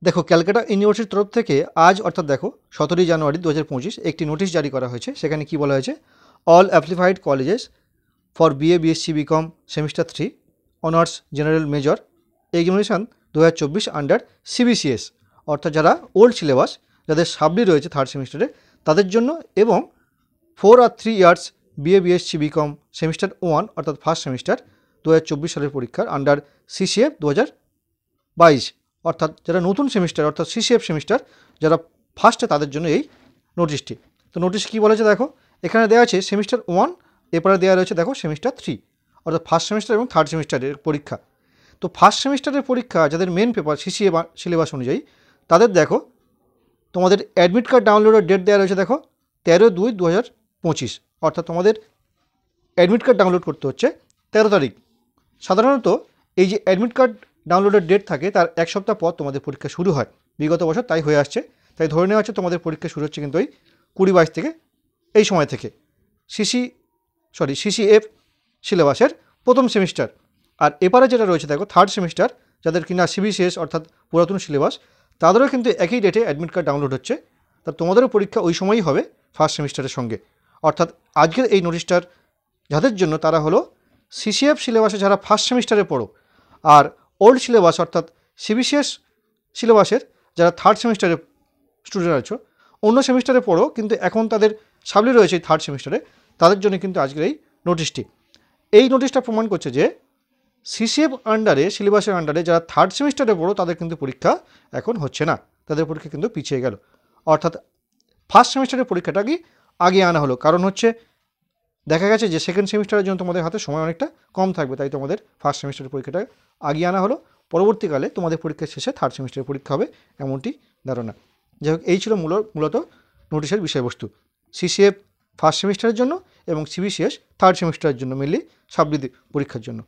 দেখো ক্যালকাটা ইউনিভার্সিটির তরফ থেকে আজ অর্থাৎ দেখো 17 জানুয়ারি 2025 একটি নোটিশ জারি করা হয়েছে। সেখানে কি বলা হয়েছে, all affiliated colleges for BA BSc BCom semester 3 honours general major examination 2024 under CBCS, অর্থাৎ যারা ওল্ড সিলেবাস, যাদের সাবলি রয়েছে থার্ড সেমিস্টারে তাদের জন্য, এবং 4 আর 3 years BA BSc BCom semester 1 অর্থাৎ ফার্স্ট সেমিস্টার 2024 সালের পরীক্ষার আন্ডার সিসিএফ 2022, অর্থাৎ যারা নতুন সেমিস্টার অর্থাৎ সিসিএফ সেমিস্টার যারা ফার্স্টে তাদের জন্য এই নোটিশটি। তো নোটিশ কী বলেছে দেখো, এখানে দেওয়া আছে সেমিস্টার 1, এরপরে দেওয়া রয়েছে দেখো সেমিস্টার 3 অর্থাৎ ফার্স্ট সেমিস্টার এবং থার্ড সেমিস্টারের পরীক্ষা। তো ফার্স্ট সেমিস্টারের পরীক্ষা যাদের মেন পেপার সিসিএফ সিলেবাস অনুযায়ী তাদের দেখো তোমাদের অ্যাডমিট কার্ড ডাউনলোডের ডেট দেওয়া রয়েছে দেখো 13/2/2025, অর্থাৎ তোমাদের অ্যাডমিট কার্ড ডাউনলোড করতে হচ্ছে 13 তারিখ। সাধারণত এই যে অ্যাডমিট কার্ড ডাউনলোডের ডেট থাকে তার এক সপ্তাহ পর তোমাদের পরীক্ষা শুরু হয়, বিগত বছর তাই হয়ে আসছে। তাই ধরে নেওয়া হচ্ছে তোমাদের পরীক্ষা শুরু হচ্ছে কিন্তু ওই 20-22 থেকে, এই সময় থেকে সিসিএফ সিলেবাসের প্রথম সেমিস্টার। আর এবারে যেটা রয়েছে দেখো থার্ড সেমিস্টার, যাদের কিনা সিবিসিএস অর্থাৎ পুরাতন সিলেবাস, তাদেরও কিন্তু একই ডেটে অ্যাডমিট কার্ড ডাউনলোড হচ্ছে। তা তোমাদেরও পরীক্ষা ওই সময়ই হবে ফার্স্ট সেমিস্টারের সঙ্গে। অর্থাৎ আজকের এই নোটিশটার যাদের জন্য তারা হলো সিসিএফ সিলেবাসে যারা ফার্স্ট সেমিস্টারে পড়ো, আর ওল্ড সিলেবাস অর্থাৎ সিবিসিএস সিলেবাসের যারা থার্ড সেমিস্টারে স্টুডেন্ট আছো, অন্য সেমিস্টারে পড়ো কিন্তু এখন তাদের সাবলি রয়েছে এই থার্ড সেমিস্টারে, তাদের জন্য কিন্তু আজকের এই নোটিশটি। এই নোটিশটা প্রমাণ করছে যে সিসিএফ আন্ডারে সিলেবাসের আন্ডারে যারা থার্ড সেমিস্টারে পড়ো তাদের কিন্তু পরীক্ষা এখন হচ্ছে না, তাদের পরীক্ষা কিন্তু পিছিয়ে গেল। অর্থাৎ ফার্স্ট সেমিস্টারের পরীক্ষাটাকে আগে আনা হলো, কারণ হচ্ছে দেখা গেছে যে সেকেন্ড সেমিস্টারের জন্য তোমাদের হাতে সময় অনেকটা কম থাকবে, তাই তোমাদের ফার্স্ট সেমিস্টারের পরীক্ষাটা আগিয়ে আনা হলো। পরবর্তীকালে তোমাদের পরীক্ষার শেষে থার্ড সেমিস্টারের পরীক্ষা হবে এমনটি ধারণা। যাই হোক, এই ছিল মূলত নোটিশের বিষয়বস্তু সিসিএফ ফার্স্ট সেমিস্টারের জন্য এবং সিবিসিএস থার্ড সেমিস্টারের জন্য, মেনলি সাবলি পরীক্ষার জন্য।